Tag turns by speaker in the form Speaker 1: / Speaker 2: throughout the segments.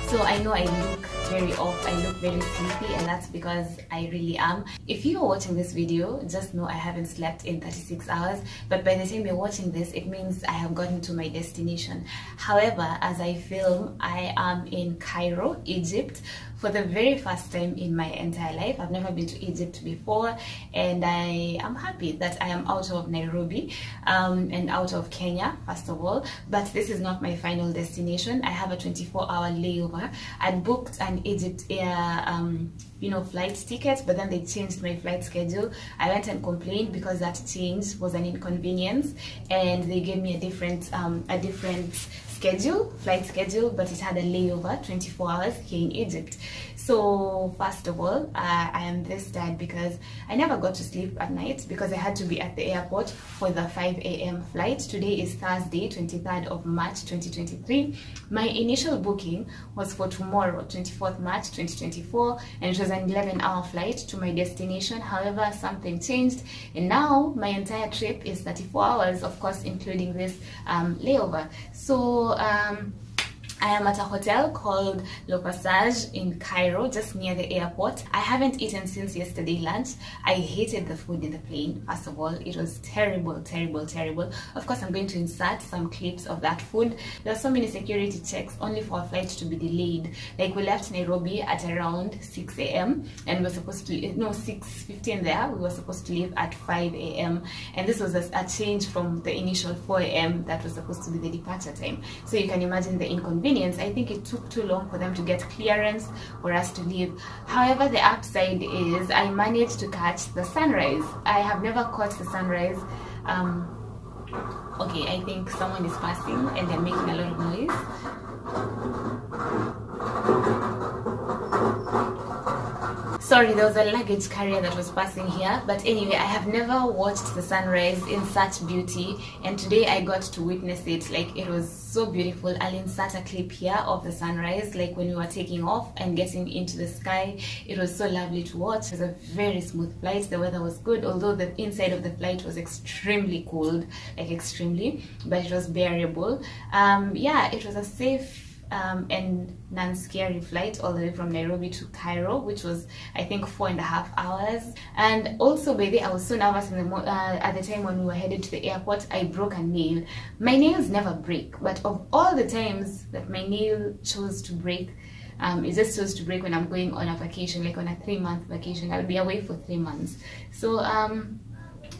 Speaker 1: So I know I look very off, I look very sleepy, and that's because I really am. If you are watching this video, just know I haven't slept in 36 hours, but by the time you're watching this, it means I have gotten to my destination. However, as I film, I am in Cairo, Egypt, for the very first time in my entire life. I've never been to Egypt before, and I am happy that I am out of Nairobi and out of Kenya, first of all. But this is not my final destination. I have a 24-hour layover. I'd booked an Egypt Air flight ticket, but then they changed my flight schedule. I went and complained because that change was an inconvenience, and they gave me a different flight schedule, but it had a layover 24 hours here in Egypt. So first of all, I am this tired because I never got to sleep at night because I had to be at the airport for the 5 a.m. flight. Today is Thursday, 23rd of March 2023. My initial booking was for tomorrow, 24th March 2024, and it was an 11-hour flight to my destination. However, something changed, and now my entire trip is 34 hours, of course, including this layover. So I am at a hotel called Le Passage in Cairo, just near the airport. I haven't eaten since yesterday lunch. I hated the food in the plane. First of all, it was terrible, terrible, terrible. Of course, I'm going to insert some clips of that food. There are so many security checks only for a flight to be delayed. Like, we left Nairobi at around 6 a.m. and we were supposed to, 6:15 there. We were supposed to leave at 5 a.m. And this was a change from the initial 4 a.m. that was supposed to be the departure time. So you can imagine the inconvenience. I think it took too long for them to get clearance for us to leave. However, the upside is I managed to catch the sunrise. I have never caught the sunrise. Okay, I think someone is passing and they're making a lot of noise. Sorry, there was a luggage carrier that was passing here, but anyway, I have never watched the sunrise in such beauty, and today I got to witness it. Like, it was so beautiful. I'll insert a clip here of the sunrise, like when we were taking off and getting into the sky. It was so lovely to watch. It was a very smooth flight. The weather was good, although the inside of the flight was extremely cold, like extremely, but it was bearable. Yeah, it was a safe and non-scary flight all the way from Nairobi to Cairo, which was, I think, 4.5 hours. And also, by the way, I was so nervous at the time when we were headed to the airport. I broke a nail. My nails never break, but of all the times that my nail chose to break, it just chose to break when I'm going on a vacation, like on a 3-month vacation. I would be away for 3 months. So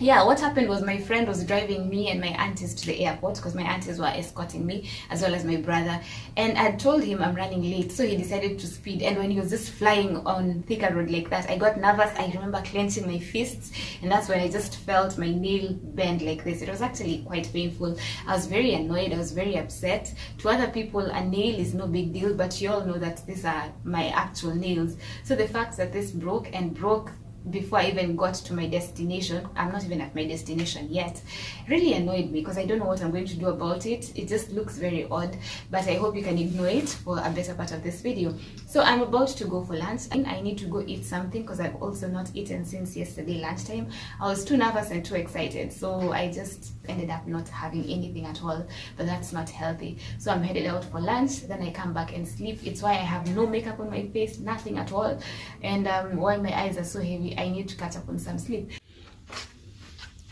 Speaker 1: yeah, what happened was my friend was driving me and my aunties to the airport because my aunties were escorting me, as well as my brother, and I told him I'm running late, so he decided to speed. And when he was just flying on Thika Road like that, I got nervous. I remember clenching my fists, and that's when I just felt my nail bend like this. It was actually quite painful. I was very annoyed. I was very upset. To other people, a nail is no big deal, but you all know that these are my actual nails. So the fact that this broke before I even got to my destination, I'm not even at my destination yet, really annoyed me because I don't know what I'm going to do about it. It just looks very odd, but I hope you can ignore it for a better part of this video. So I'm about to go for lunch, and I need to go eat something because I've also not eaten since yesterday lunchtime. I was too nervous and too excited, so I just ended up not having anything at all, but that's not healthy. So I'm headed out for lunch, then I come back and sleep. It's why I have no makeup on my face, nothing at all, and why my eyes are so heavy. I need to catch up on some sleep.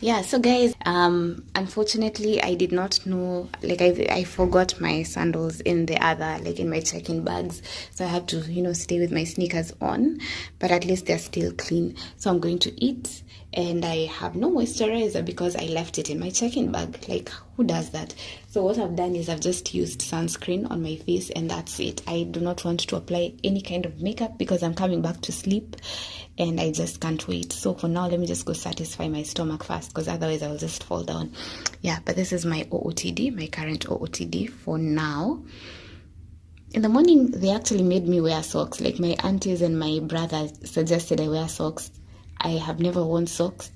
Speaker 1: Yeah, so guys, unfortunately I did not know, like I forgot my sandals in the other, like in my check-in bags, so I have to stay with my sneakers on, but at least they're still clean. So I'm going to eat, and I have no moisturizer because I left it in my check-in bag. Like, who does that? So what I've done is I've just used sunscreen on my face, and that's it. I do not want to apply any kind of makeup because I'm coming back to sleep and I just can't wait. So for now, let me just go satisfy my stomach first, because otherwise I will just fall down. Yeah, but this is my OOTD, my current OOTD for now. In the morning, they actually made me wear socks. Like, my aunties and my brother suggested I wear socks. I have never worn socks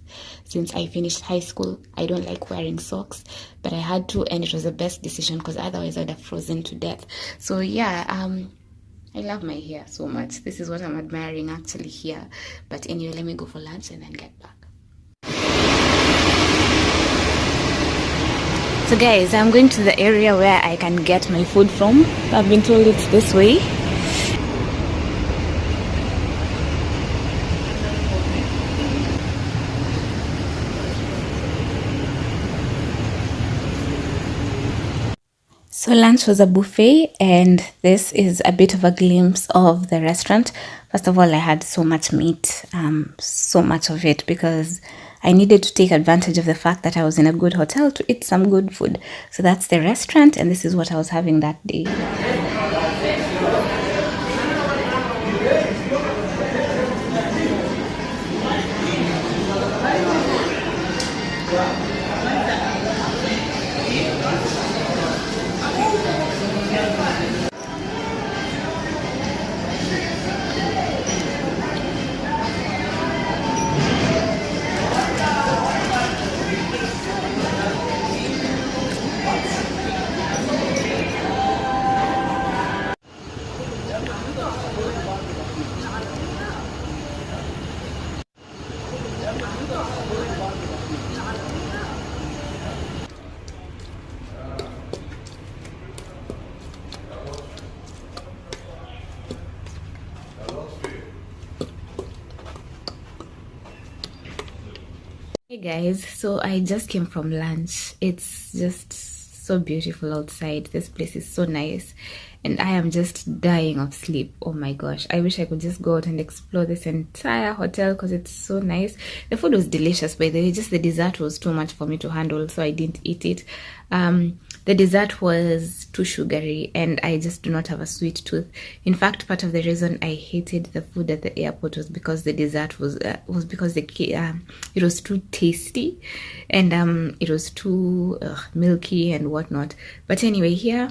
Speaker 1: since I finished high school. I don't like wearing socks, but I had to, and it was the best decision because otherwise I'd have frozen to death. So yeah, I love my hair so much. This is what I'm admiring actually here. But anyway, let me go for lunch and then get back. So guys, I'm going to the area where I can get my food from. I've been told it's this way. So lunch was a buffet, and this is a bit of a glimpse of the restaurant. First of all, I had so much meat, so much of it, because I needed to take advantage of the fact that I was in a good hotel to eat some good food. So that's the restaurant, and this is what I was having that day. Hey guys, so I just came from lunch. It's just so beautiful outside. This place is so nice, and I am just dying of sleep. Oh my gosh, I wish I could just go out and explore this entire hotel because it's so nice. The food was delicious, by the way, just the dessert was too much for me to handle, so I didn't eat it. The dessert was too sugary, and I just do not have a sweet tooth. In fact, part of the reason I hated the food at the airport was because the dessert was because it was too tasty, and it was too milky and whatnot. But anyway, here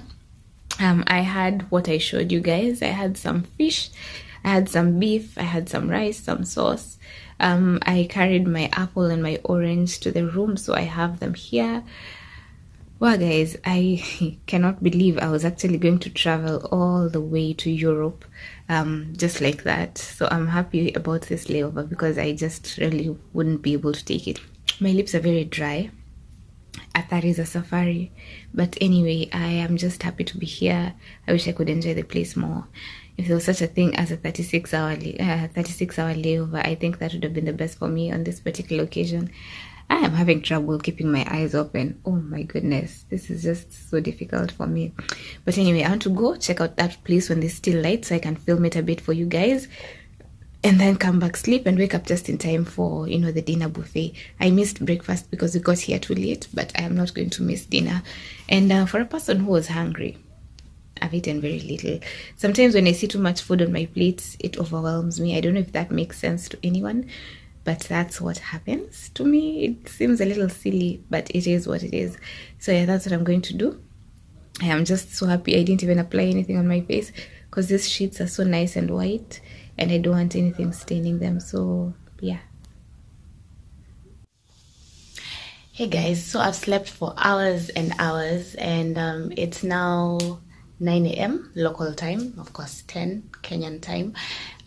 Speaker 1: I had what I showed you guys. I had some fish, I had some beef, I had some rice, some sauce. I carried my apple and my orange to the room, so I have them here. Wow guys, I cannot believe I was actually going to travel all the way to Europe just like that. So I'm happy about this layover because I just really wouldn't be able to take it. My lips are very dry. That is a safari, but anyway, I am just happy to be here. I wish I could enjoy the place more. If there was such a thing as a 36-hour layover, I think that would have been the best for me on this particular occasion. I am having trouble keeping my eyes open. Oh my goodness, this is just so difficult for me. But anyway, I want to go check out that place when there's still light so I can film it a bit for you guys, and then come back, sleep, and wake up just in time for, you know, the dinner buffet. I missed breakfast because we got here too late, but I am not going to miss dinner. And for a person who was hungry, I've eaten very little. Sometimes when I see too much food on my plate, it overwhelms me. I don't know if that makes sense to anyone, but that's what happens to me. It seems a little silly, but it is what it is. So yeah, that's what I'm going to do. I am just so happy I didn't even apply anything on my face because these sheets are so nice and white, and I don't want anything staining them. So yeah. Hey guys, so I've slept for hours and hours, and it's now 9 a.m. local time, of course 10 Kenyan time,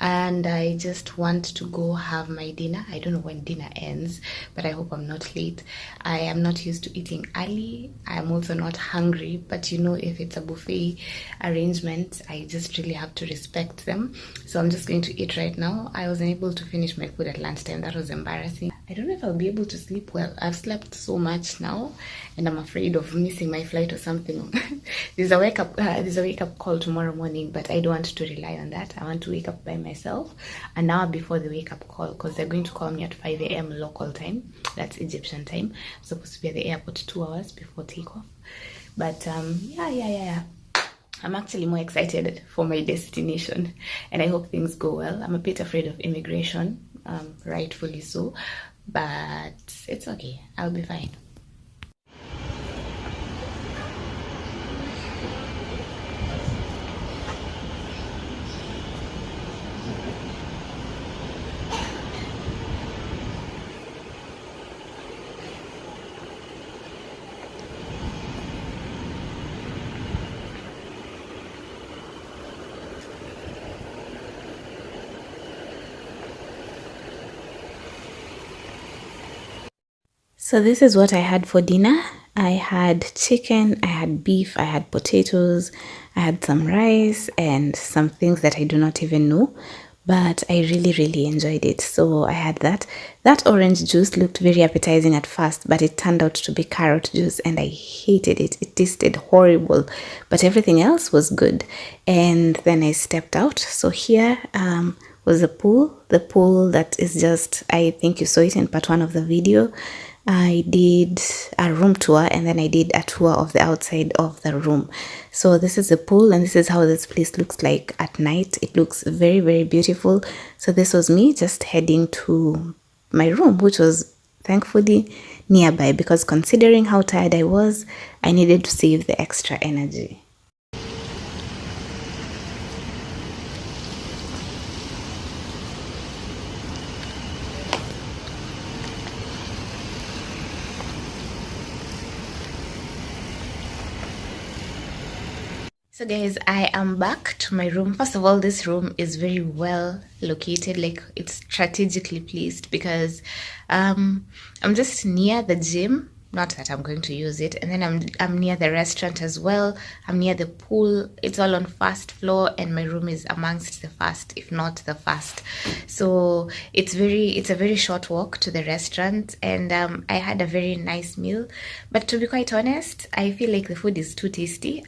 Speaker 1: and I just want to go have my dinner. I don't know when dinner ends, but I hope I'm not late. I am not used to eating early. I am also not hungry, but you know, if it's a buffet arrangement, I just really have to respect them. So I'm just going to eat right now. I wasn't able to finish my food at lunchtime. That was embarrassing. I don't know if I'll be able to sleep well. I've slept so much now, and I'm afraid of missing my flight or something. There's a wake up call tomorrow morning, but I don't want to rely on that. I want to wake up by myself an hour before the wake up call, because they're going to call me at 5 a.m. local time. That's Egyptian time. I'm supposed to be at the airport 2 hours before takeoff. But yeah. I'm actually more excited for my destination, and I hope things go well. I'm a bit afraid of immigration, rightfully so, but it's okay. I'll be fine. So this is what I had for dinner. I had chicken, I had beef, I had potatoes, I had some rice and some things that I do not even know. but I really enjoyed it. So I had that. That orange juice looked very appetizing at first, but it turned out to be carrot juice and I hated it. It tasted horrible, but everything else was good. And then I stepped out. So here was the pool that is just, I think you saw it in part 1 of the video. I did a room tour and then I did a tour of the outside of the room. So this is the pool and this is how this place looks like at night. It looks very beautiful. So this was me just heading to my room, which was thankfully nearby, because considering how tired I was, I needed to save the extra energy. So guys, I am back to my room. First of all, this room is very well located, like it's strategically placed, because I'm just near the gym, not that I'm going to use it, and then I'm near the restaurant as well. I'm near the pool. It's all on first floor and my room is amongst the first, if not the first. So it's a very short walk to the restaurant, and I had a very nice meal. But to be quite honest, I feel like the food is too tasty.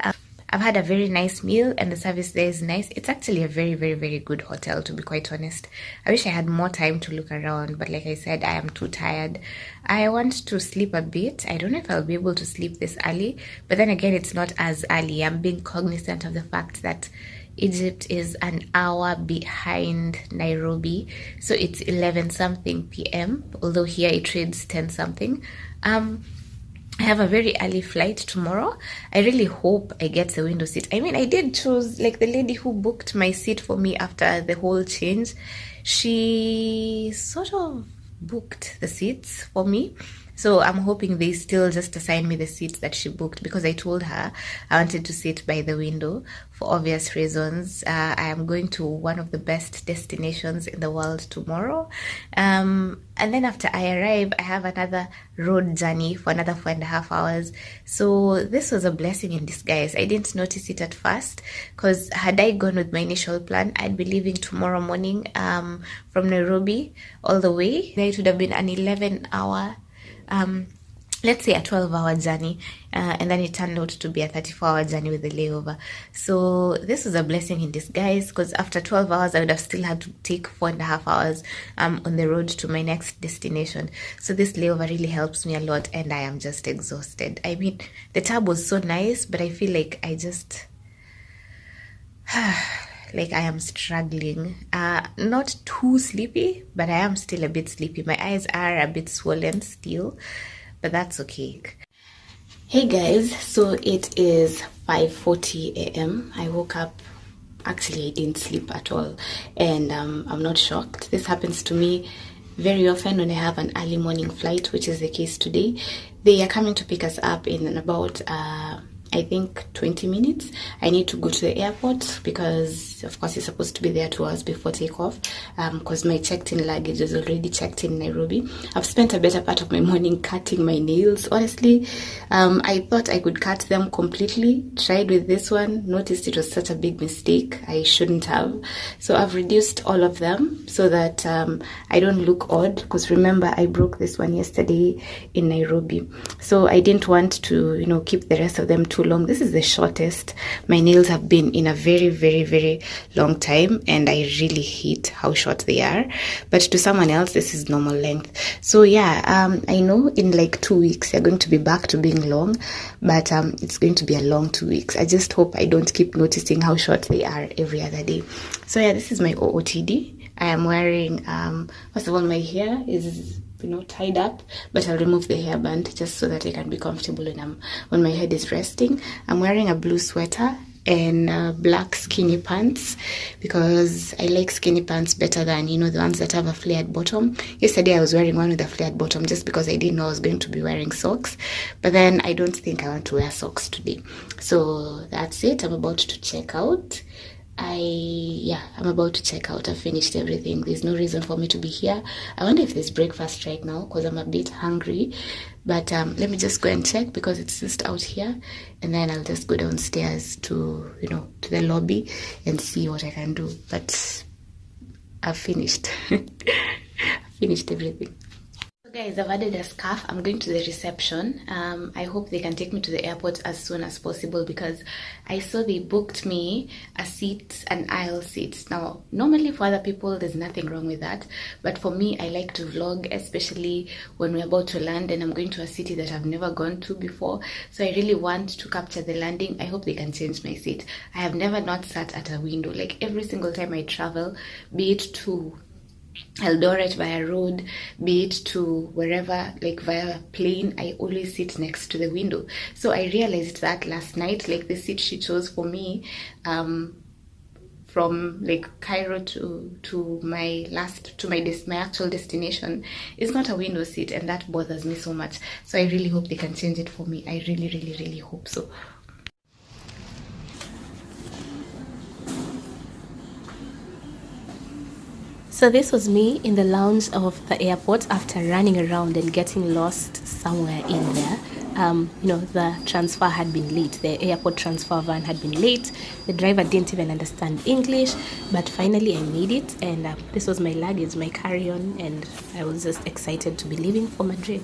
Speaker 1: I've had a very nice meal and the service there is nice. It's actually a very good hotel, to be quite honest. I wish I had more time to look around, but like I said, I am too tired. I want to sleep a bit. I don't know if I'll be able to sleep this early, but then again, it's not as early. I'm being cognizant of the fact that Egypt is an hour behind Nairobi, so it's 11 something p.m., although here it reads 10 something. I have a very early flight tomorrow. I really hope I get the window seat. I mean, I did choose, like, the lady who booked my seat for me after the whole change, she sort of booked the seats for me. So I'm hoping they still just assign me the seats that she booked, because I told her I wanted to sit by the window for obvious reasons. I am going to one of the best destinations in the world tomorrow. And then after I arrive, I have another road journey for another 4.5 hours. So this was a blessing in disguise. I didn't notice it at first, because had I gone with my initial plan, I'd be leaving tomorrow morning from Nairobi all the way. It would have been an 11-hour let's say a 12-hour journey, and then it turned out to be a 34-hour journey with the layover. So this was a blessing in disguise, because after 12 hours I would have still had to take 4.5 hours on the road to my next destination. So this layover really helps me a lot, and I am just exhausted. I mean, the tab was so nice, but I feel like I just like I am struggling. Not too sleepy, but I am still a bit sleepy. My eyes are a bit swollen still, but that's okay. Hey guys, so it is 5:40 a.m. I woke up. Actually, I didn't sleep at all, and I'm not shocked. This happens to me very often when I have an early morning flight, which is the case today. They are coming to pick us up in about I think 20 minutes. I need to go to the airport because, of course, it's supposed to be there 2 hours before takeoff, because my checked-in luggage is already checked in Nairobi. I've spent a better part of my morning cutting my nails. Honestly, I thought I could cut them completely. Tried with this one, noticed it was such a big mistake. I shouldn't have. So I've reduced all of them so that I don't look odd, because remember, I broke this one yesterday in Nairobi. So I didn't want to, keep the rest of them too long. This is the shortest my nails have been in a very long time, and I really hate how short they are, but to someone else this is normal length. So yeah, I know in like 2 weeks they're going to be back to being long, but it's going to be a long 2 weeks. I just hope I don't keep noticing how short they are every other day. So yeah, this is my OOTD. I am wearing first of all, my hair is tied up, but I'll remove the hairband just so that I can be comfortable when my head is resting. I'm wearing a blue sweater and black skinny pants, because I like skinny pants better than the ones that have a flared bottom. Yesterday I was wearing one with a flared bottom just because I didn't know I was going to be wearing socks, but then I don't think I want to wear socks today. So that's it. I'm about to check out. I'm about to check out. I've finished everything. There's no reason for me to be here. I wonder if there's breakfast right now, because I'm a bit hungry, but let me just go and check, because it's just out here, and then I'll just go downstairs to to the lobby and see what I can do. But I've finished. Finished everything. So guys, I've added a scarf. I'm going to the reception. I hope they can take me to the airport as soon as possible because I saw they booked me a seat, an aisle seat. Now, normally for other people, there's nothing wrong with that. But for me, I like to vlog, especially when we're about to land and I'm going to a city that I've never gone to before. So I really want to capture the landing. I hope they can change my seat. I have never not sat at a window. Like every single time I travel, be it to Eldoret via road, be it to wherever, like via plane, I always sit next to the window. So I realized that last night, like the seat she chose for me, from like Cairo to my actual destination is not a window seat, and that bothers me so much. So I really hope they can change it for me. I really hope so. So this was me in the lounge of the airport after running around and getting lost somewhere in there. You know, the transfer had been late. The airport transfer van had been late. The driver didn't even understand English, but finally I made it, and this was my luggage, my carry-on, and I was just excited to be leaving for Madrid.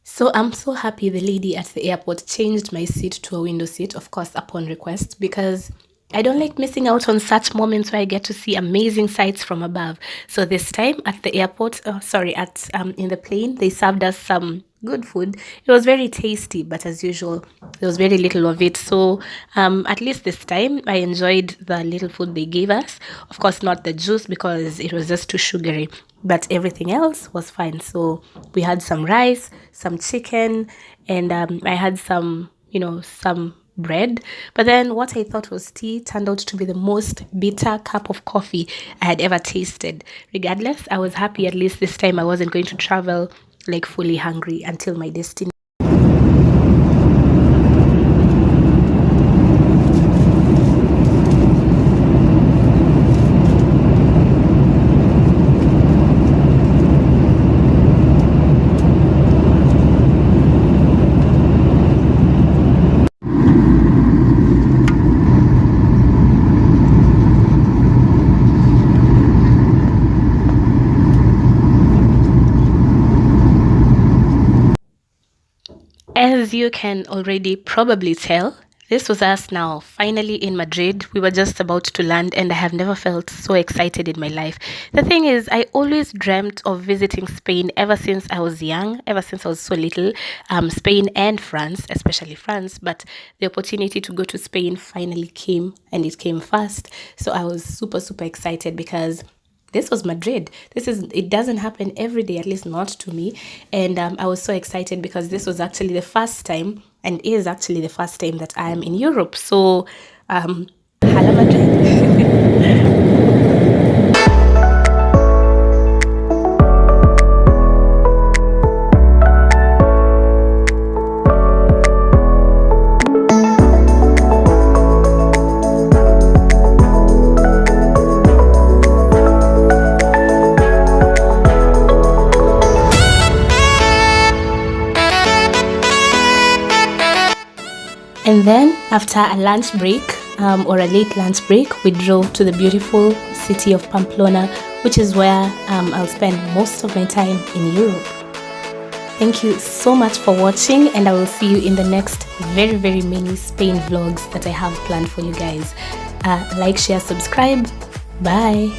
Speaker 1: So I'm so happy the lady at the airport changed my seat to a window seat, of course, upon request, because I don't like missing out on such moments where I get to see amazing sights from above. So this time at the airport, in the plane, they served us some good food. It was very tasty, but as usual, there was very little of it. So at least this time, I enjoyed the little food they gave us. Of course, not the juice because it was just too sugary, but everything else was fine. So we had some rice, some chicken, and I had some bread. But then what I thought was tea turned out to be the most bitter cup of coffee I had ever tasted. Regardless, I was happy at least this time I wasn't going to travel like fully hungry until my destination. As you can already probably tell, this was us now, finally in Madrid. We were just about to land, and I have never felt so excited in my life. The thing is, I always dreamt of visiting Spain ever since I was young, ever since I was so little. Spain and France, especially France, but the opportunity to go to Spain finally came, and it came fast. So I was super excited because this was Madrid. It doesn't happen every day, at least not to me. And I was so excited because this was actually the first time, and is actually the first time that I am in Europe. So, hala Madrid. And then after a lunch break, or a late lunch break, we drove to the beautiful city of Pamplona, which is where I'll spend most of my time in Europe. Thank you so much for watching, and I will see you in the next very many Spain vlogs that I have planned for you guys. Like, share, subscribe. Bye.